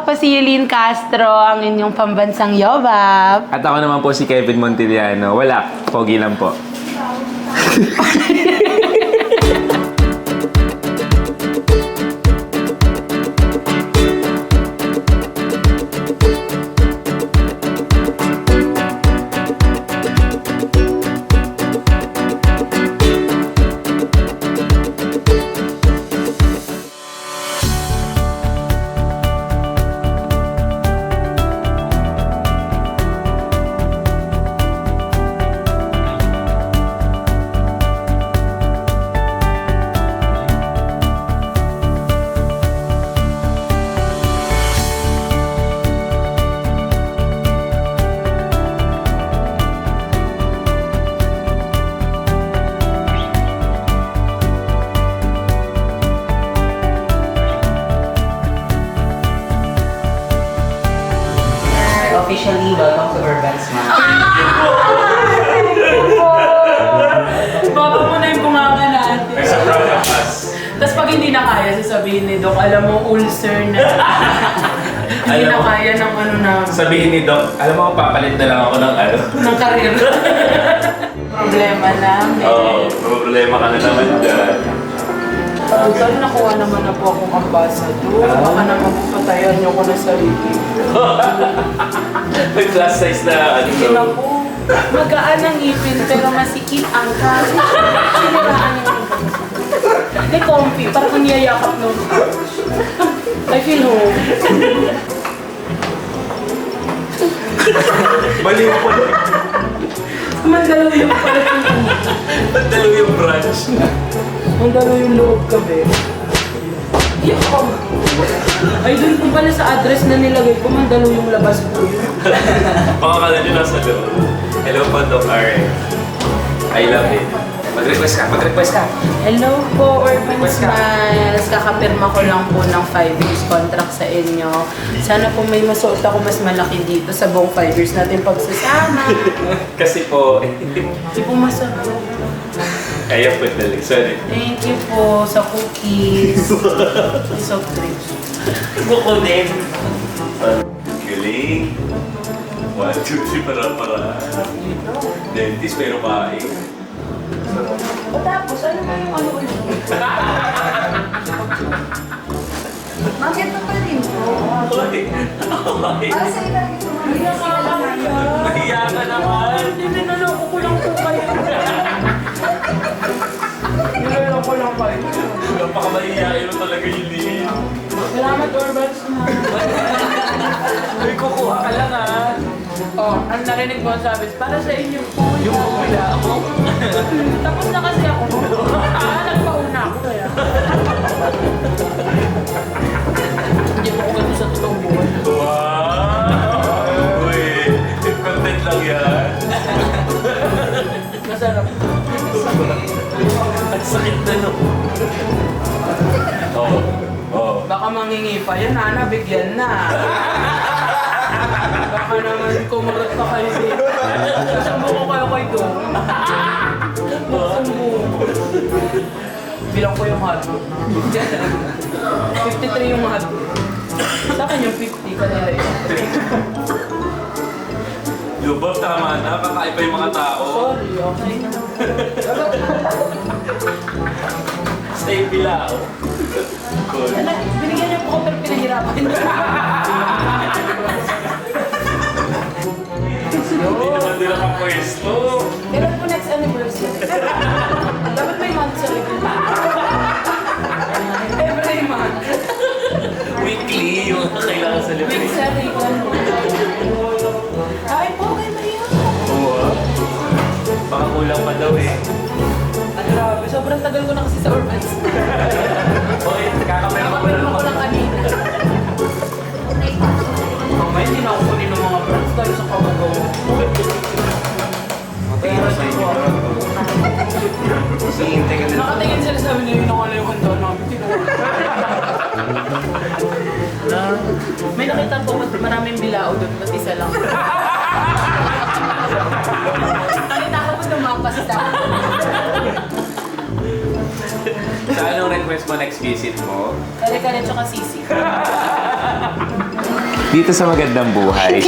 ako po si Yulene Castro, ang inyong pambansang Yobab. At ako naman po si Kevin Montiliano. Wala, pogi lang po. Officially, welcome to Urban Smile. Baka mo na yung bunganga natin. There's a front of us. Tapos pag hindi na kaya, sasabihin ni Doc, alam mo, ulcer na. Hindi Alam na mo- kaya ng ano na, Sabihin ni Doc, alam mo, papalit na lang ako ng ano. ng karir. Problema namin. Oo, problema ka na naman dyan. Total, nakuha naman na po akong ambassador. Baka naman patayan niyo ko na sarili. May class size na ano Sige na po. Magaan ang ngipin, pero masikip ang kasi. Siniraan yung Hindi comfy, parang kung niyayakap nun. I feel home. Baliw po. Mandalaw yung pala. Dalaw yung branch. Mandalaw yung loob kami. Yuck! Ay, doon po pala sa address na nilagay ko, mandalaw yung labas po yun. Pakakala nyo nasa loob. Hello po, Doc R. I love it. Mag-request ka, mag-request ka. Hello po, Urban Request ka. Smiles. Kakapirma ko lang po ng 5 years contract sa inyo. Sana po may masuot ako mas malaki dito sa buong 5 years natin pagsasama. Kasi po, Hindi po masarap. kaya po dali. Sorry. Thank you po sa cookies. Soft drinks. Buko din. Galing. 1, 2, 3, para. Dentist pero kain. O tapos, ano ba yung ano ulit? Bakit pa rin po? Okay. Para sa ilang ito, Mahiya ka naman. Hindi, naloko ko lang po kayo. Niloloko ko lang kayo. Napakamahiyain mo talaga yung liit. Salamat, Urban Smiles. Uy, kukuha ka lang ah. Oh, ang narinig mo sabi, para sa inyo po. Yung bumila ako. Tapos na kasi ako. Nagpauna ako kaya. Hindi po ako ganito sa totoong buhay. Wow! Uy, content lang yan. Masarap. Ang sakit na no. Oo. Oo. Baka mangingi pa yan, Nana, bigyan na. Baka naman kumurot pa kayo dito. Sasamba ko kayo kay Dong. Bilang ko yung hotdog. 53 yung hotdog. Sa akin yung 50 kanila yun. Lubab, tama na. Kakain pa yung mga tao. Sorry, okay na. Stay bilao. Cool. Ano, binigyan niyo po ako pero pinahirapan. Hindi naman nila kapwesto. Kailan po next anniversary? Dapat may month sa every month. Weekly yung kailangan sa Week libri. sa Rican. Ay po, kay Maria. Oo ah. Baka kulang pa daw eh. Ang grabe, sobrang tagal ko na kasi sa Urban. Hoy, kakapera ko na Nakapirma ko lang kanina. Mamaya hindi na ako kunin ng mga brands dahil sa pagagawa. Pero sa inyo. Nakatingin sila sa amin yung nakala yung handa namin. May nakita po maraming bilao doon, ba't isa lang? Nakita ko po tumapas sa Sa anong request mo next visit mo? kare-kare tsaka sisi. Dito sa Magandang Buhay.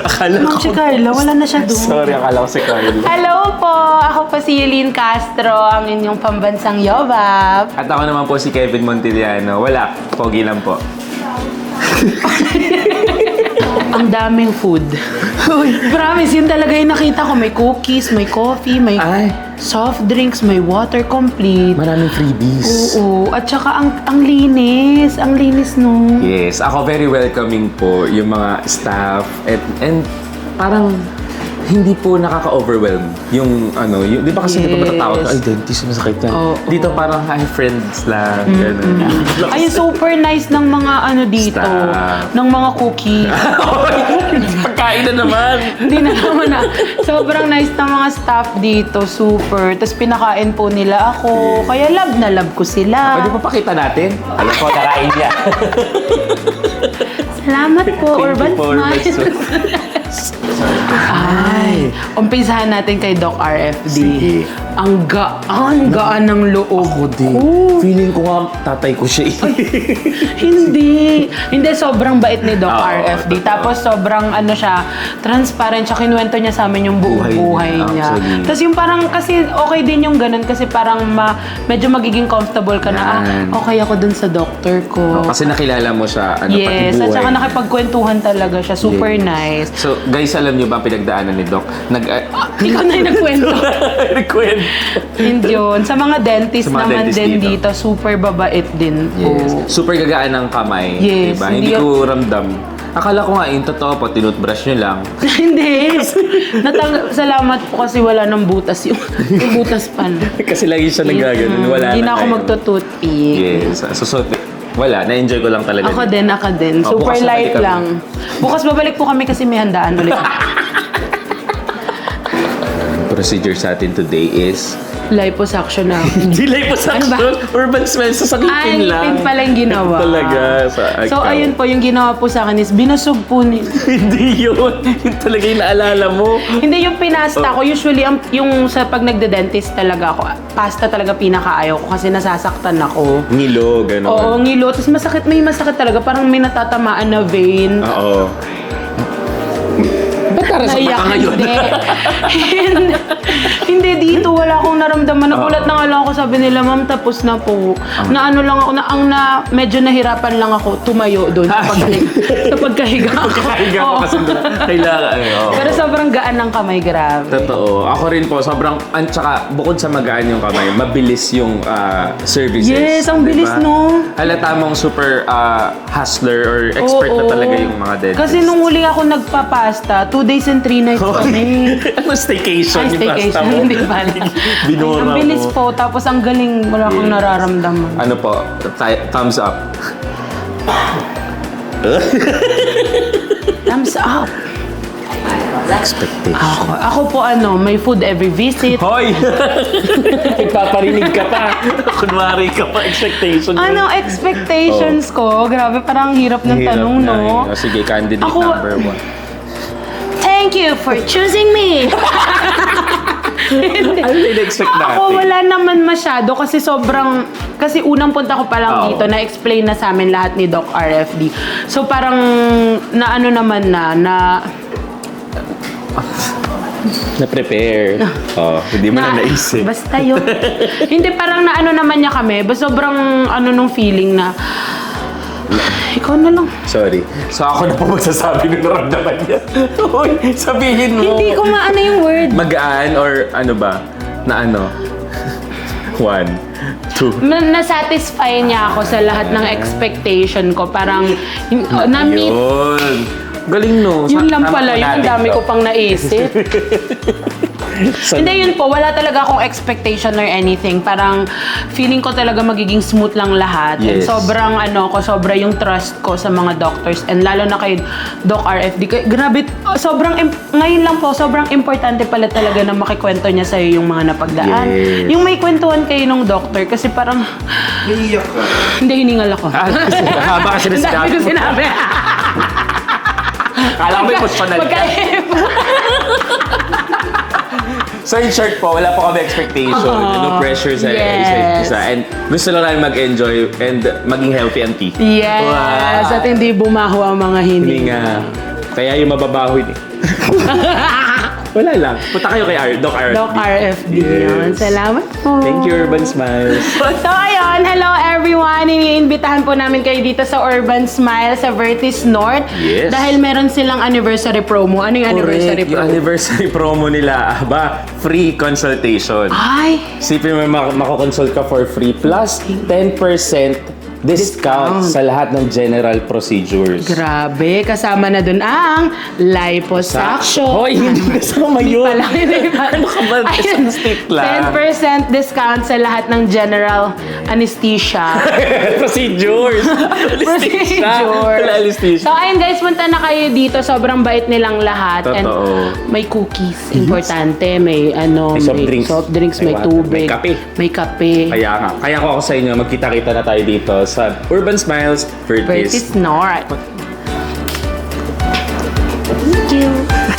Akala Ma'am si Carla, wala na siya doon. Sorry, akala ko si Carla. Hello po! Ako po si Yelene Castro, ang inyong pambansang Yobab. At ako naman po si Kevin Montiliano. Wala, pogi lang po. Ang daming food. Promise, yun talaga yung nakita ko. May cookies, may coffee, may Ay. soft drinks, may water complete. Maraming freebies. Oo. At saka ang linis. Ang linis no. Yes, ako very welcoming po yung mga staff and parang hindi po nakaka-overwhelm yung ano, yung, di ba kasi Yes. di ba matatawag ka, ay dentist, masakit yan. Oo. Dito parang hi friends lang, gano'n. Ay, super nice ng mga ano dito. Staff. Ng mga cookies. Pagkain na naman! Hindi na naman na. Sobrang nice ng mga staff dito. Super. Tapos pinakain po nila ako. Kaya love na love ko sila. Pwede pa pakita natin? Alam ko, nakain niya. Salamat po, Thank you Urban po, Urban Smiles. Ay, umpisahan natin kay Doc RFD. Sige. Ang gaan ng loob. Ako din. Oh. Feeling ko nga tatay ko siya. Hindi. Hindi, sobrang bait ni Doc Oo, RFD. totoo. Tapos sobrang ano siya, transparent siya. Kinuwento niya sa amin yung buong Buhay buhay niya, niya. actually. Tapos yung parang, kasi okay din yung ganun. Kasi parang medyo magiging comfortable ka na, Yan. okay ako dun sa doctor ko. Kasi nakilala mo siya, ano, Yes, pati at buhay. saka nakipagkwentuhan talaga siya. Super Yes. nice. So, guys, alam niyo ba ang pinagdaanan ni Doc? Ikaw na yung nagkwento. Nagkwento. Yun yun. Sa mga dentist Sa mga naman dentist din dito. dito, super babait din po. Yes. Super gagaan ng kamay. Yes, Diba? hindi Hindi ko ramdam. Akala ko nga, yung totoo po, tinutbrush nyo lang. Hindi. Salamat po kasi wala nang butas yung butas pa na. Kasi lagi siya nagaganon. Wala Hindi na ako kayo. magtutoothpick. Yes. So, wala. Na-enjoy ko lang talaga. Ako din. Oh, Super bukas light babalik kami. lang. Bukas babalik po kami kasi may handaan ulit. Procedure sa atin today is... Liposuction na. Hindi liposuction. Ano Urban smells. Ay, Sasakitin lang. ngipin pala yung ginawa. Talaga. So, ayun po, yung ginawa po sa akin is binusog po ni... Hindi yun. Yun talaga yung naalala mo. Hindi, yung pinasta ko, usually, yung sa pag nagde-dentist talaga ako, pasta talaga pinakaayaw ko kasi nasasaktan ako. Ngilo, gano'n. Oo, ngilo. Tapos may masakit talaga. Parang may natatamaan na vein. Oo. Ba't narasak Naiyak, ka ngayon? hindi. Hindi, dito wala akong naramdaman. Nagulat na nga lang ako, sabi nila, ma'am, tapos na po. Na ano lang ako, medyo nahirapan lang ako tumayo doon sa pagkahiga ako. Kakahiga ko Oo. kasi kailangan. Oo. Pero sobrang gaan ng kamay, grabe. Totoo. Ako rin po, sobrang, tsaka bukod sa magaan yung kamay, mabilis yung services. Yes, ang bilis, no? Halata mong super hustler or expert na Oo. talaga yung mga dentist. Kasi nung huli ako nagpapasta, 2 days and 3 nights kami. Ano staycation Ay, yung pasta staycation, mo? hindi pala. Binura Ang bilis mo. po, tapos ang galing, wala akong Yes. nararamdaman. Ano po? Thumbs up. Thumbs up. Expectation. Ako po may food every visit. Hoy! Nagpaparinig ka pa. Kunwari ka pa, expectation. Ano expectations ko? Grabe, parang hirap ng Hirap tanong, na no? eh. O, sige, candidate Ako- number 1. Thank you for choosing me! Ano na-expect natin? Ako wala naman masyado kasi kasi unang punta ko pa lang Oo. dito, na-explain na sa amin lahat ni Doc RFD. So parang Na-prepare. Oh, hindi mo na naisip. Basta yun. Hindi, parang naman niya kami. Basta sobrang nung feeling na, ikaw na lang. Sorry. So ako na po magsasabi ng naramdaman niya. Uy, sabihin mo. Hindi ko maano yung word. Magaan or ano ba? Na ano? 1, 2. Na-satisfy niya ako sa lahat ng expectation ko. Parang, na-meet. Yun. Galing no. Yun lang Tama pala po yun. Ang natin dami to. ko pang naisip. Hindi, yun po. Wala talaga akong expectation or anything. Parang feeling ko talaga magiging smooth lang lahat. And Yes. sobrang sobra yung trust ko sa mga doctors. And lalo na kay Doc RFD. Grabe, ngayon lang po, sobrang importante pala talaga na makikwento niya sa'yo yung mga napagdaan. Yes. Yung may kwentuhan kayo ng doctor. Kasi parang, Naiiyak ka. hindi, hiningal ako. Haba kasi Ang dami ko sinabi. Kala ko may personal ka. So in short po, wala po kami expectation. No pressure sa Yes. isa. And gusto lang namin mag-enjoy and maging healthy and fit. Yes, Wow. at hindi bumaho ang mga hindi. Hindi nga. Kaya yung mababaho yun eh. Wala lang. Punta kayo kay Doc RFD. Doc RFD Yes. yun. Salamat po. Thank you, Urban Smiles. So ayun, hello everyone. Iniimbitahan po namin kayo dito sa Urban Smile sa Vertis North. Yes. Dahil meron silang anniversary promo. Ano yung anniversary Correct. Yung promo? anniversary promo nila, free consultation. Ay, Sipin mo, makakonsult ka for free plus 10% discount sa lahat ng general procedures. grabe. Kasama na dun ang liposuction. Hoy, hindi kasama Hindi yun. pala. Hindi pala. Ano ka ba? Ayun, Stick lang. 10% discount sa lahat ng general anesthesia. Procedures. Procedure. Wala anesthesia. So ayun guys, punta na kayo dito. Sobrang bait nilang lahat. Totoo. And may cookies. Importante. May ano, May soft drinks. soft drinks, may May water. tubig. May kape. May kape. Kaya nga. Kaya ko ako sa inyo, magkita-kita na tayo dito sa Urban Smiles, Vertis North. Thank you.